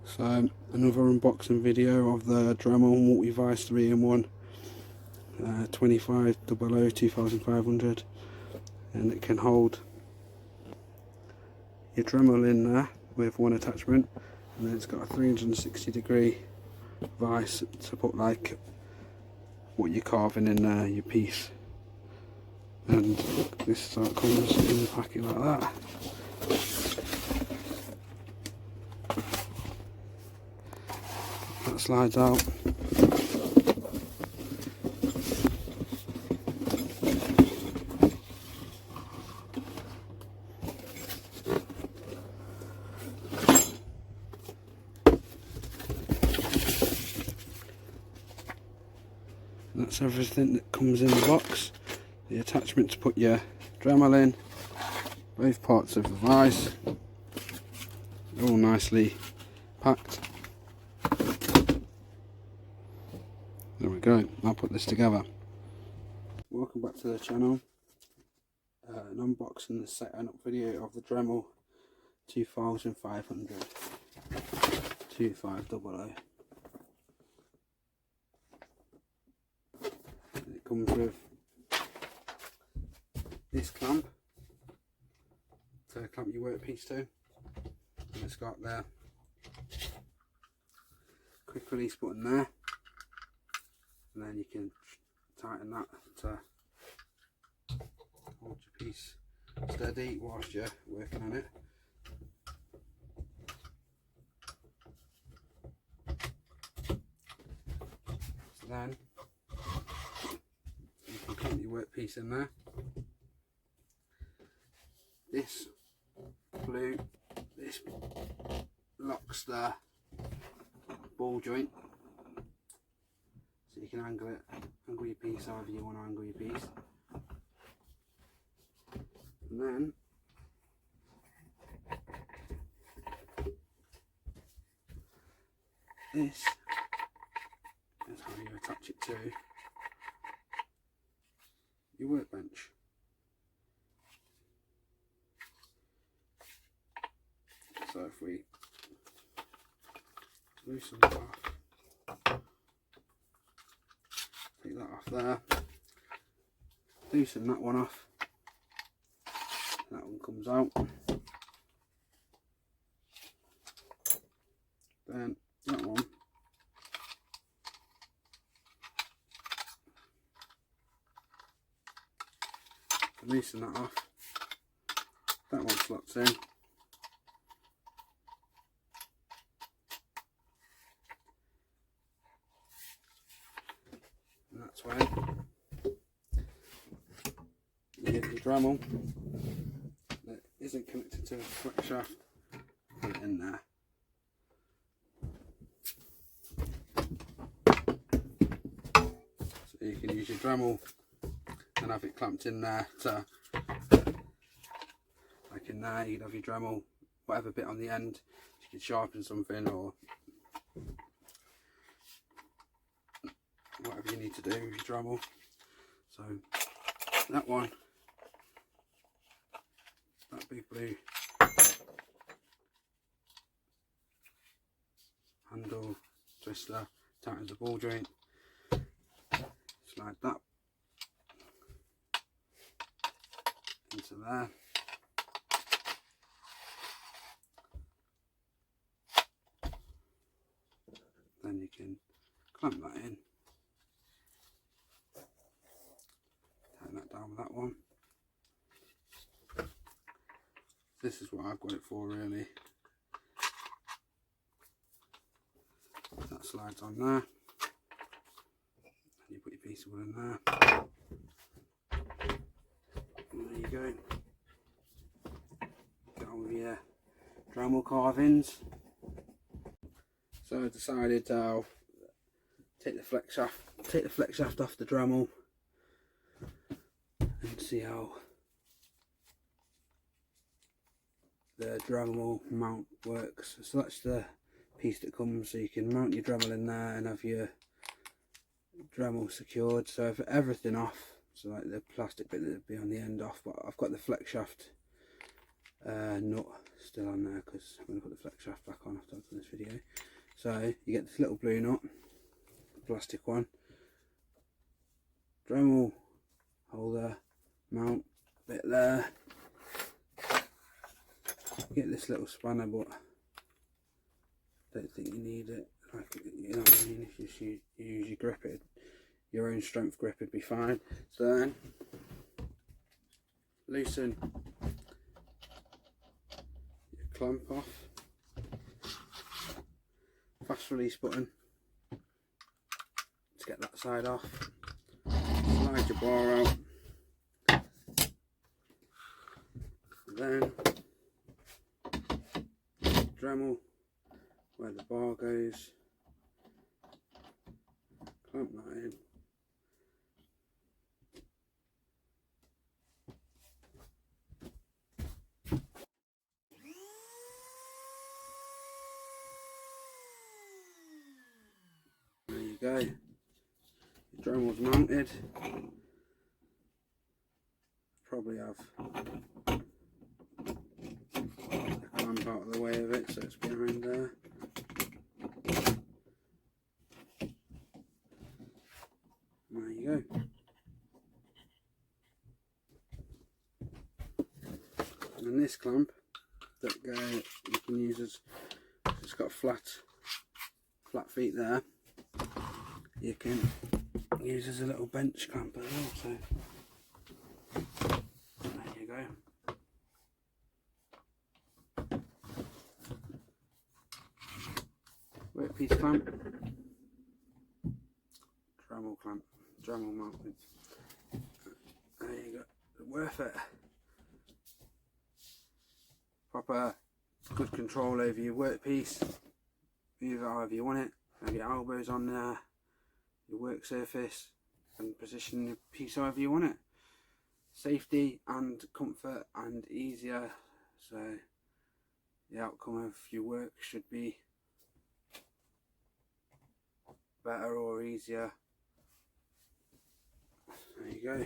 So another unboxing video of the Dremel Multi-Vise 3-in-1 2500 2500, and it can hold your Dremel in there with one attachment, and then it's got a 360-degree vise to put like what you're carving in there, your piece. And this is how it comes in the packet like that. That slides out. And that's everything that comes in the box. The attachment to put your Dremel in, both parts of the vise, all nicely packed. There we go, I'll put this together. Welcome back to the channel. An unboxing and setting up video of the Dremel 2500 2500. It comes with this clamp to clamp your workpiece to, and it's got the quick release button there, and then you can tighten that to hold your piece steady whilst you're working on it. So then you can clamp your workpiece in there. This locks the ball joint, so you can angle your piece however you want to angle your piece. And then this is how you attach it to your workbench. So if we loosen that off, take that off there, loosen that one off, that one comes out, then that one loosen that off, that one slots in, and that's where you get your Dremel that isn't connected to the flex shaft, put it in there. So you can use your Dremel and have it clamped in there to, like in there you'd have your Dremel, whatever bit on the end, you could sharpen something or whatever you need to do with your Dremel. So that one, that big blue handle twister tightens the ball joint, slide that into there, then you can clamp that in, tighten that down with that one. This is what I've got it for really. That slides on there, and you put your piece of wood in there, and there you go. Get on with your Dremel carvings. So I decided I'll take the flex shaft off the Dremel and see how the Dremel mount works. So that's the piece that comes, so you can mount your Dremel in there and have your Dremel secured. So I've everything off, so like the plastic bit that would be on the end off, but I've got the flex shaft nut still on there because I'm going to put the flex shaft back on after I've done this video. So you get this little blue nut, plastic one, Dremel holder, mount bit there. You get this little spanner, but I don't think you need it. Like, you know what I mean? If you use your grip, your own strength grip would be fine. So then loosen your clamp off, fast release button to get that side off, slide your bar out, and then Dremel where the bar goes, clamp that in. There you go, your Dremel's mounted. Probably have the clamp out of the way of it so it's behind there. There you go. And this clamp that you can use as, it's got flat feet there, you can use as a little bench clamp as well, so there you go. Workpiece clamp, Dremel mounted. There you go, worth it. Proper good control over your workpiece, move it however you want it, have your elbows on there, your work surface, and position your piece however you want it. Safety and comfort and easier, so the outcome of your work should be better or easier. There you go.